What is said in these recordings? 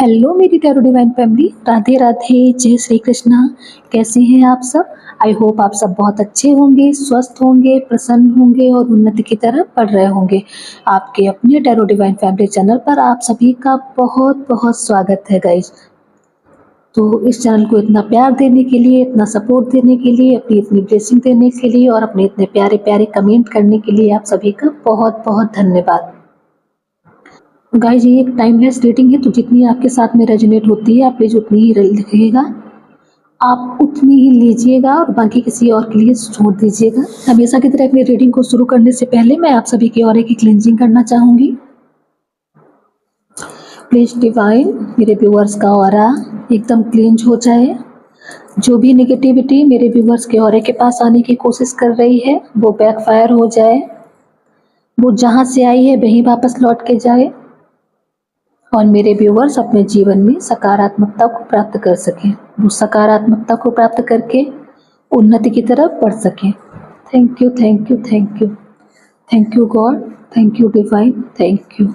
Hello मेरी tarot divine family, Radhe Radhe, जय श्री कृष्णा। कैसे हैं आप सब? आई होप आप सब बहुत अच्छे होंगे, स्वस्थ होंगे, प्रसन्न होंगे और उन्नति की तरफ बढ़ रहे होंगे। आपके अपने टैरो डिवाइन फैमिली चैनल पर आप सभी का बहुत बहुत स्वागत है गाइज। तो इस चैनल को इतना प्यार देने के लिए, इतना सपोर्ट देने के लिए, अपनी इतनी ब्लेसिंग देने के लिए और अपने इतने प्यारे प्यारे कमेंट करने के लिए आप सभी का बहुत बहुत धन्यवाद। गाइज ये एक टाइमलेस रीडिंग है, तो जितनी आपके साथ में रेजोनेट होती है आप प्लीज उतनी ही लिखिएगा, आप उतनी ही लीजिएगा और बाकी किसी और के लिए छोड़ दीजिएगा। हमेशा की तरह अपनी रीडिंग को शुरू करने से पहले मैं आप सभी की ऑरा की क्लेंजिंग करना चाहूंगी। प्लीज डिवाइन मेरे व्यूअर्स का ऑरा एकदम क्लींज हो जाए। जो भी नेगेटिविटी मेरे व्यूअर्स के ऑरे के पास आने की कोशिश कर रही है वो बैकफायर हो जाए, वो जहाँ से आई है वहीं वापस लौट के जाए और मेरे व्यूअर्स अपने जीवन में सकारात्मकता को प्राप्त कर सकें, वो सकारात्मकता को प्राप्त करके उन्नति की तरफ बढ़ सकें। Thank you, thank you, thank you, thank you God, thank you divine, thank you.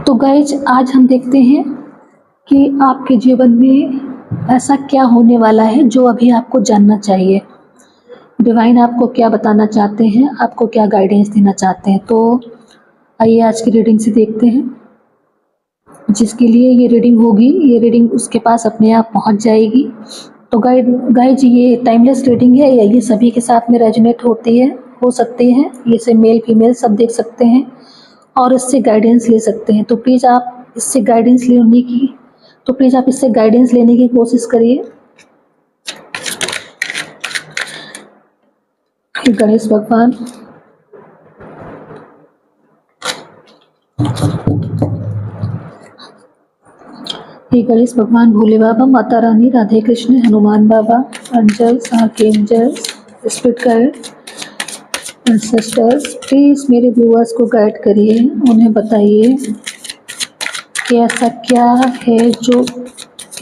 तो गाइज आज हम देखते हैं कि आपके जीवन में ऐसा क्या होने वाला है जो अभी आपको जानना चाहिए। डिवाइन आपको क्या बताना चाहते हैं, आपको क्या गाइडेंस देना चाहते हैं। तो आइए आज की रीडिंग से देखते हैं। जिसके लिए ये रीडिंग होगी, ये रीडिंग उसके पास अपने आप पहुंच जाएगी। तो गाइज ये टाइमलेस रीडिंग है, या ये सभी के साथ में रेजोनेट होती है, हो सकती है। ये से मेल फीमेल सब देख सकते हैं और इससे गाइडेंस ले सकते हैं। तो प्लीज़ आप इससे गाइडेंस लेने की कोशिश करिए। गणेश भगवान, हे गणेश भगवान, Bhole Baba, Mata Rani, Radhe Krishna, Hanuman Baba, angels, archangels, spirit guide, ancestors, please मेरे व्यूअर्स को गाइड करिए, उन्हें बताइए कि ऐसा क्या है जो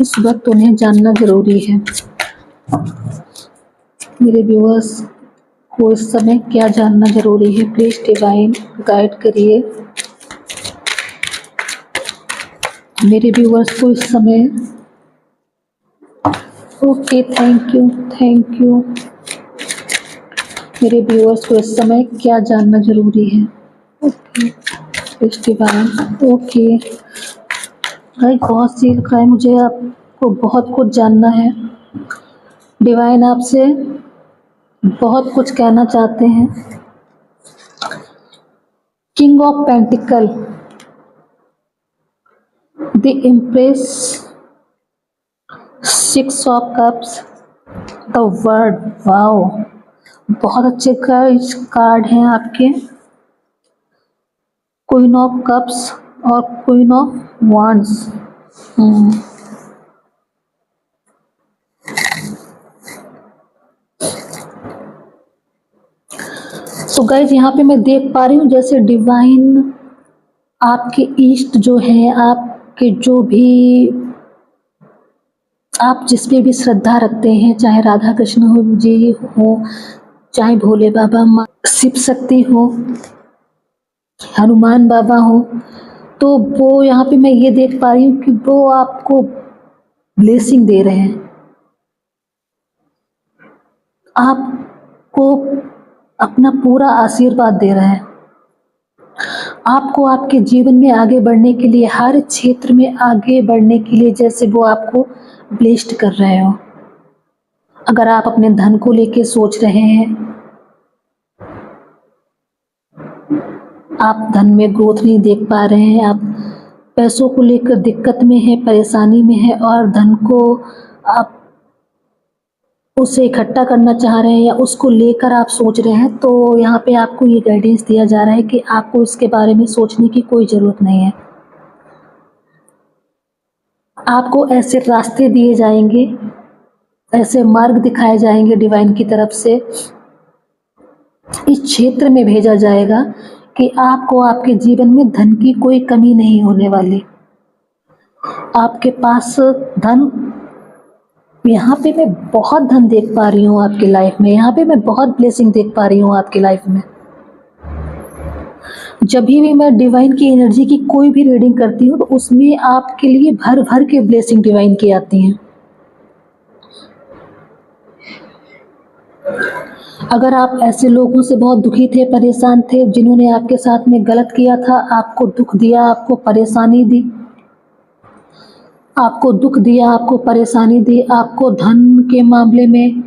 इस वक्त उन्हें जानना जरूरी है। मेरे व्यूअर्स को इस समय क्या जानना जरूरी है, प्लीज डिवाइन गाइड करिए मेरे व्यूअर्स को इस समय। Okay, thank you, thank you. मेरे व्यूअर्स को इस समय क्या जानना जरूरी है। Okay please divine. ओके भाई, बहुत सी लिखा है, मुझे आपको बहुत कुछ जानना है। डिवाइन आपसे बहुत कुछ कहना चाहते हैं। King of pentacle, the impress, six of cups, the word. Wow, बहुत अच्छे कार्ड हैं आपके। क्वीन ऑफ कप्स और क्वीन ऑफ वांड्स। तो गाइज यहाँ पे मैं देख पा रही हूँ जैसे डिवाइन आपके ईष्ट जो है, आपके जो भी आप जिसपे भी श्रद्धा रखते हैं, चाहे राधा कृष्ण हो जी हो, चाहे भोले बाबा, माँ शिव शक्ति हो, हनुमान बाबा हो, तो वो यहाँ पे मैं ये देख पा रही हूँ कि वो आपको ब्लेसिंग दे रहे हैं, आपको अपना पूरा आशीर्वाद दे रहे हैं, आपको आपके जीवन में आगे बढ़ने के लिए, हर क्षेत्र में आगे बढ़ने के लिए जैसे वो आपको ब्लेस्ड कर रहे हो। अगर आप अपने धन को लेके सोच रहे हैं, आप धन में ग्रोथ नहीं देख पा रहे हैं, आप पैसों को लेकर दिक्कत में हैं, परेशानी में हैं और धन को आप उसे इकट्ठा करना चाह रहे हैं या उसको लेकर आप सोच रहे हैं, तो यहाँ पे आपको ये गाइडेंस दिया जा रहा है कि आपको इसके बारे में सोचने की कोई ज़रूरत नहीं है। आपको ऐसे रास्ते दिए जाएंगे, ऐसे मार्ग दिखाए जाएंगे डिवाइन की तरफ से, इस क्षेत्र में भेजा जाएगा कि आपको आपके जीवन में धन की कोई कमी नहीं होने वाली। आपके पास धन, यहाँ पे मैं बहुत धन देख पा रही हूँ आपकी लाइफ में, यहाँ पे मैं बहुत ब्लेसिंग देख पा रही हूँ आपकी लाइफ में। जब भी मैं डिवाइन की एनर्जी की कोई भी रीडिंग करती हूँ तो उसमें आपके लिए भर भर के ब्लेसिंग डिवाइन की आती हैं। अगर आप ऐसे लोगों से बहुत दुखी थे, परेशान थे, जिन्होंने आपके साथ में गलत किया था, आपको दुख दिया, आपको परेशानी दी, आपको दुख दिया, आपको परेशानी दी, आपको धन के मामले में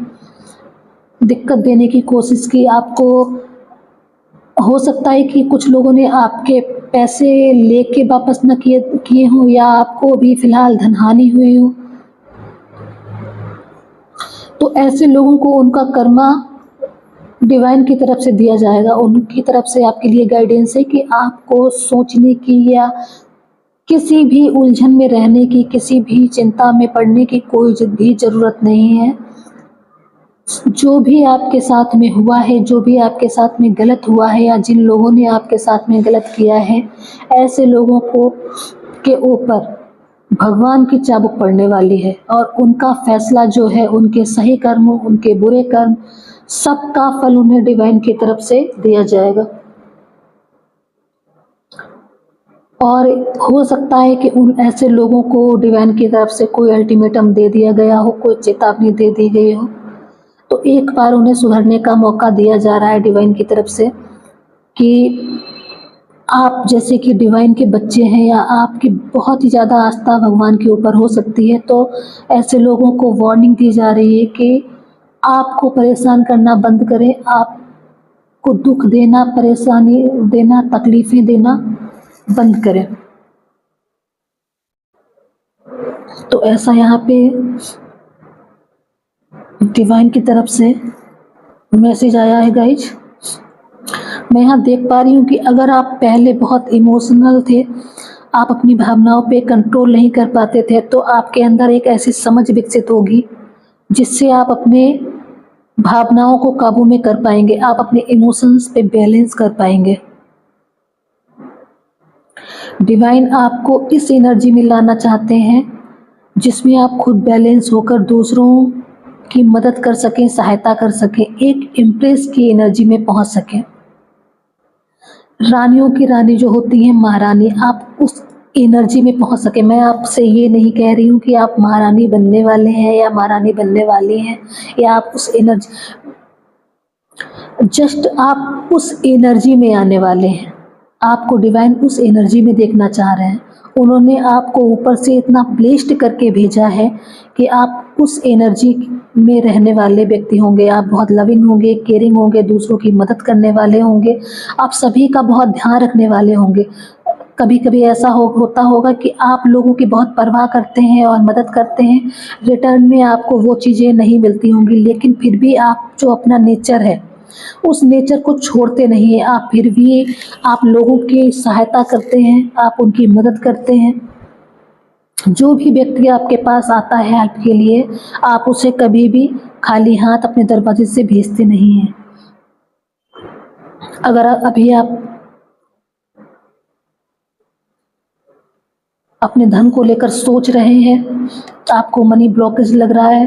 दिक्कत देने की कोशिश की, आपको हो सकता है कि कुछ लोगों ने आपके पैसे लेके वापस न किए किए हों या आपको भी फ़िलहाल धनहानि हुई हो, तो ऐसे लोगों को उनका कर्मा डिवाइन की तरफ से दिया जाएगा। उनकी तरफ से आपके लिए गाइडेंस है कि आपको सोचने की या किसी भी उलझन में रहने की, किसी भी चिंता में पड़ने की कोई भी ज़रूरत नहीं है। जो भी आपके साथ में हुआ है, जो भी आपके साथ में गलत हुआ है या जिन लोगों ने आपके साथ में गलत किया है, ऐसे लोगों को के ऊपर भगवान की चाबुक पड़ने वाली है और उनका फैसला जो है, उनके सही कर्म, उनके बुरे कर्म, सबका फल उन्हें डिवाइन की तरफ से दिया जाएगा। और हो सकता है कि उन ऐसे लोगों को डिवाइन की तरफ से कोई अल्टीमेटम दे दिया गया हो, कोई चेतावनी दे दी गई हो, तो एक बार उन्हें सुधरने का मौका दिया जा रहा है डिवाइन की तरफ से कि आप जैसे कि डिवाइन के बच्चे हैं या आपकी बहुत ही ज़्यादा आस्था भगवान के ऊपर हो सकती है, तो ऐसे लोगों को वार्निंग दी जा रही है कि आपको परेशान करना बंद करें, आपको दुख देना, परेशानी देना, तकलीफ़ें देना बंद करें। तो ऐसा यहाँ पे डिवाइन की तरफ से मैसेज आया है गाइज। मैं यहाँ देख पा रही हूँ कि अगर आप पहले बहुत इमोशनल थे, आप अपनी भावनाओं पे कंट्रोल नहीं कर पाते थे, तो आपके अंदर एक ऐसी समझ विकसित होगी जिससे आप अपने भावनाओं को काबू में कर पाएंगे, आप अपने इमोशंस पे बैलेंस कर पाएंगे। डिवाइन आपको इस एनर्जी में लाना चाहते हैं जिसमें आप खुद बैलेंस होकर दूसरों की मदद कर सकें, सहायता कर सकें, एक इम्प्रेस की एनर्जी में पहुंच सकें। रानियों की रानी जो होती है महारानी, आप उस एनर्जी में पहुंच सके। मैं आपसे ये नहीं कह रही हूँ कि आप महारानी बनने वाले हैं या महारानी बनने वाली हैं या आप उस एनर्जी, जस्ट आप उस एनर्जी में आने वाले हैं। आपको डिवाइन उस एनर्जी में देखना चाह रहे हैं। उन्होंने आपको ऊपर से इतना ब्लेस्ड करके भेजा है कि आप उस एनर्जी में रहने वाले व्यक्ति होंगे। आप बहुत लविंग होंगे, केयरिंग होंगे, दूसरों की मदद करने वाले होंगे, आप सभी का बहुत ध्यान रखने वाले होंगे। कभी कभी ऐसा होता होगा कि आप लोगों की बहुत परवाह करते हैं और मदद करते हैं, रिटर्न में आपको वो चीज़ें नहीं मिलती होंगी, लेकिन फिर भी आप जो अपना नेचर है उस नेचर को छोड़ते नहीं हैं। आप फिर भी आप लोगों की सहायता करते हैं, आप उनकी मदद करते हैं। जो भी व्यक्ति आपके पास आता है हेल्प के लिए, आप उसे कभी भी खाली हाथ अपने दरवाजे से भेजते नहीं हैं। अगर अभी आप अपने धन को लेकर सोच रहे हैं, आपको मनी ब्लॉकेज लग रहा है,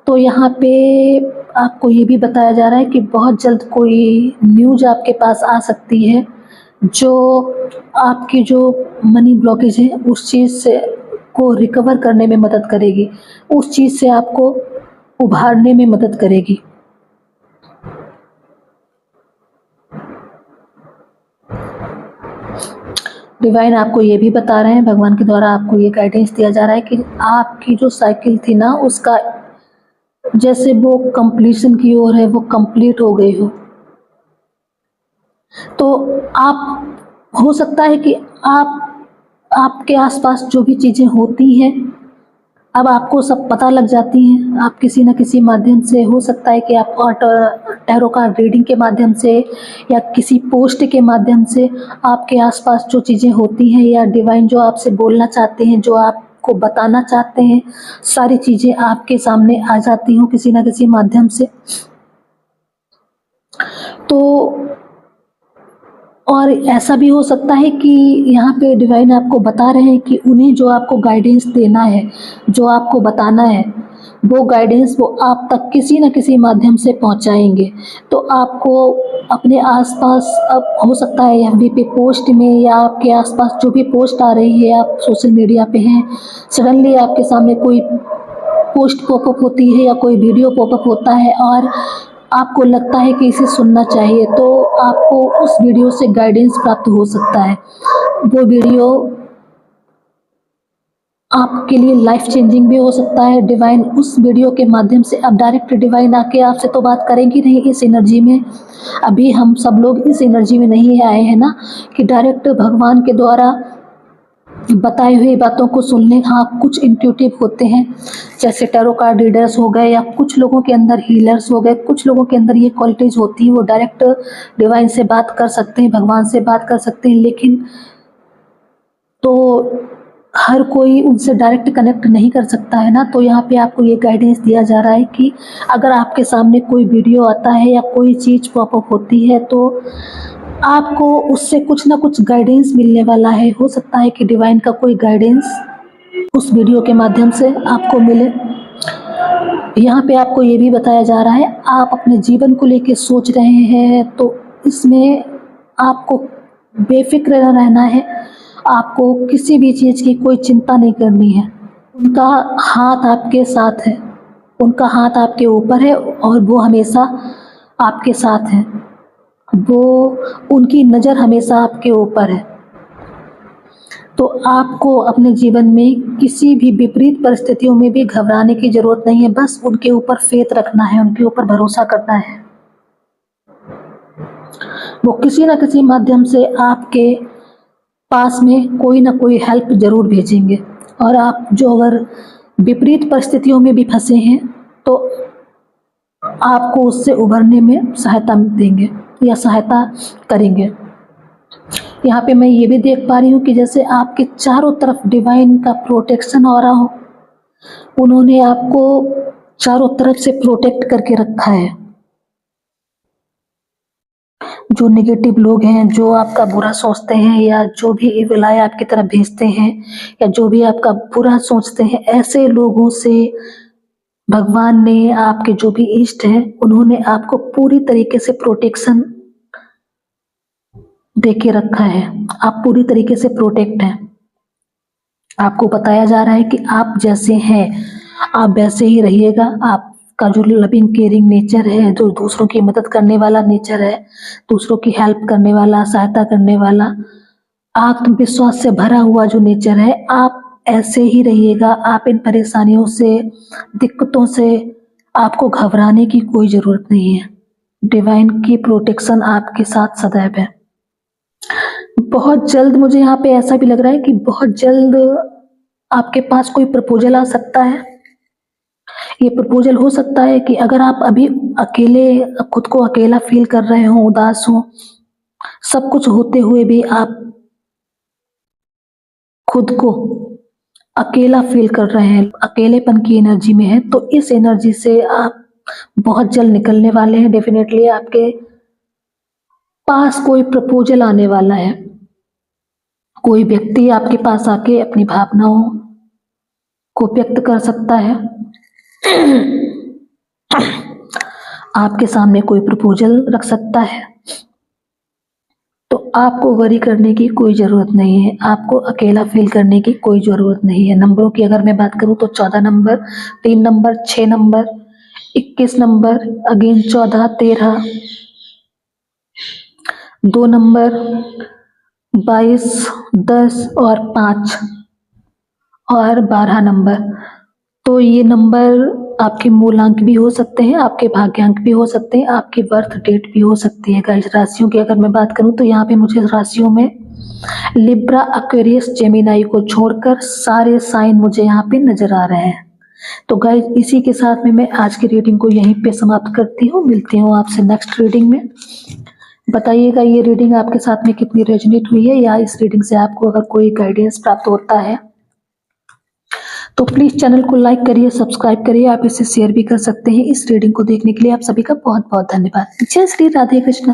तो यहाँ पे आपको ये भी बताया जा रहा है कि बहुत जल्द कोई न्यूज़ आपके पास आ सकती है जो आपकी जो मनी ब्लॉकेज है उस चीज़ से को रिकवर करने में मदद करेगी, उस चीज़ से आपको उभारने में मदद करेगी। डिवाइन आपको ये भी बता रहे हैं, भगवान के द्वारा आपको ये गाइडेंस दिया जा रहा है कि आपकी जो साइकिल थी ना, उसका जैसे वो कंप्लीशन की ओर है, वो कंप्लीट हो गई हो। तो आप हो सकता है कि आपके आसपास जो भी चीज़ें होती हैं अब आपको सब पता लग जाती हैं। आप किसी न किसी माध्यम से, हो सकता है कि आप टैरो कार्ड रीडिंग के माध्यम से या किसी पोस्ट के माध्यम से आपके आसपास जो चीज़ें होती हैं या डिवाइन जो आपसे बोलना चाहते हैं, जो आपको बताना चाहते हैं, सारी चीज़ें आपके सामने आ जाती हों किसी न किसी माध्यम से। तो और ऐसा भी हो सकता है कि यहाँ पे डिवाइन आपको बता रहे हैं कि उन्हें जो आपको गाइडेंस देना है, जो आपको बताना है, वो गाइडेंस वो आप तक किसी न किसी माध्यम से पहुँचाएँगे। तो आपको अपने आस-पास अब हो सकता है एफबी पे पोस्ट में या आपके आस-पास जो भी पोस्ट आ रही है, आप सोशल मीडिया पे हैं, सडनली आपके सामने कोई पोस्ट पॉपअप होती है या कोई वीडियो पॉपअप होता है और आपको लगता है कि इसे सुनना चाहिए, तो आपको उस वीडियो से गाइडेंस प्राप्त हो सकता है। वो वीडियो आपके लिए लाइफ चेंजिंग भी हो सकता है। डिवाइन उस वीडियो के माध्यम से अब डायरेक्ट डिवाइन आके आपसे तो बात करेंगी नहीं इस एनर्जी में। अभी हम सब लोग इस एनर्जी में नहीं आए हैं ना कि डायरेक्ट भगवान के द्वारा बताई हुई बातों को सुनने। हाँ, कुछ इंट्यूटिव होते हैं, जैसे टैरो कार्ड रीडर्स हो गए या कुछ लोगों के अंदर हीलर्स हो गए, कुछ लोगों के अंदर ये क्वालिटीज़ होती है, वो डायरेक्ट डिवाइन से बात कर सकते हैं, भगवान से बात कर सकते हैं। लेकिन तो हर कोई उनसे डायरेक्ट कनेक्ट नहीं कर सकता है ना, तो यहाँ पे आपको ये गाइडेंस दिया जा रहा है कि अगर आपके सामने कोई वीडियो आता है या कोई चीज़ पॉपअप होती है तो आपको उससे कुछ ना कुछ गाइडेंस मिलने वाला है। हो सकता है कि डिवाइन का कोई गाइडेंस उस वीडियो के माध्यम से आपको मिले। यहाँ पे आपको ये भी बताया जा रहा है, आप अपने जीवन को लेके सोच रहे हैं तो इसमें आपको बेफ़िक्र रहना है, आपको किसी भी चीज़ की कोई चिंता नहीं करनी है। उनका हाथ आपके साथ है, उनका हाथ आपके ऊपर है और वो हमेशा आपके साथ हैं। वो उनकी नज़र हमेशा आपके ऊपर है। तो आपको अपने जीवन में किसी भी विपरीत परिस्थितियों में भी घबराने की ज़रूरत नहीं है, बस उनके ऊपर फ़ेथ रखना है, उनके ऊपर भरोसा करना है। वो किसी न किसी माध्यम से आपके पास में कोई ना कोई हेल्प ज़रूर भेजेंगे और आप जो अगर विपरीत परिस्थितियों में भी फँसे हैं, तो आपको उससे उभरने में सहायता देंगे या सहायता करेंगे। यहाँ पे मैं ये भी देख पा रही हूँ कि जैसे आपके चारों तरफ डिवाइन का प्रोटेक्शन हो रहा हो, उन्होंने आपको चारों तरफ से प्रोटेक्ट करके रखा है। जो नेगेटिव लोग हैं, जो आपका बुरा सोचते हैं या जो भी इविल आई आपकी तरफ भेजते हैं या जो भी आपका बुरा सोचते हैं, ऐसे लोगों से भगवान ने, आपके जो भी इष्ट हैं, उन्होंने आपको पूरी तरीके से प्रोटेक्शन दे के रखा है। आप पूरी तरीके से प्रोटेक्ट हैं। आपको बताया जा रहा है कि आप जैसे हैं, आप वैसे ही रहिएगा। आपका जो लविंग केयरिंग नेचर है, जो दूसरों की मदद करने वाला नेचर है, दूसरों की हेल्प करने वाला, सहायता करने वाला, आत्मविश्वास से भरा हुआ जो नेचर है, आप ऐसे ही रहिएगा। आप इन परेशानियों से, दिक्कतों से आपको घबराने की कोई ज़रूरत नहीं है। डिवाइन की प्रोटेक्शन आपके साथ सदैव है। बहुत जल्द मुझे यहाँ पे ऐसा भी लग रहा है कि बहुत जल्द आपके पास कोई प्रपोजल आ सकता है। ये प्रपोजल हो सकता है कि अगर आप अभी अकेले, खुद को अकेला फील कर रहे हो, उदास हो, सब कुछ होते हुए भी आप खुद को अकेला फील कर रहे हैं, अकेलेपन की एनर्जी में हैं, तो इस एनर्जी से आप बहुत जल्द निकलने वाले हैं। डेफिनेटली आपके पास कोई प्रपोजल आने वाला है। कोई व्यक्ति आपके पास आके अपनी भावनाओं को व्यक्त कर सकता है। आपके सामने कोई प्रपोजल रख सकता है। तो आपको वरी करने की कोई ज़रूरत नहीं है, आपको अकेला फील करने की कोई ज़रूरत नहीं है। नंबरों की अगर मैं बात करूँ तो 14 number, 3 number, 6 number, 21 number, again 14, 13, 2 number, 22, 10 और 5 और 12 नंबर। तो ये नंबर आपके मूलांक भी हो सकते हैं, आपके भाग्यांक भी हो सकते हैं, आपकी बर्थ डेट भी हो सकती है। गाइस, राशियों की अगर मैं बात करूं तो यहाँ पे मुझे राशियों में लिब्रा, एक्वेरियस, जेमिनी को छोड़कर सारे साइन मुझे यहाँ पे नजर आ रहे हैं। तो गाइस, इसी के साथ में मैं आज की रीडिंग को यहीं पे समाप्त करती हूँ। मिलती हूँ आपसे नेक्स्ट रीडिंग में। बताइएगा ये रीडिंग आपके साथ में कितनी रेजोनेट हुई है, या इस रीडिंग से आपको अगर कोई गाइडेंस प्राप्त होता है तो प्लीज़ चैनल को लाइक करिए, सब्सक्राइब करिए। आप इसे शेयर भी कर सकते हैं। इस रीडिंग को देखने के लिए आप सभी का बहुत बहुत धन्यवाद। जय श्री राधे कृष्ण।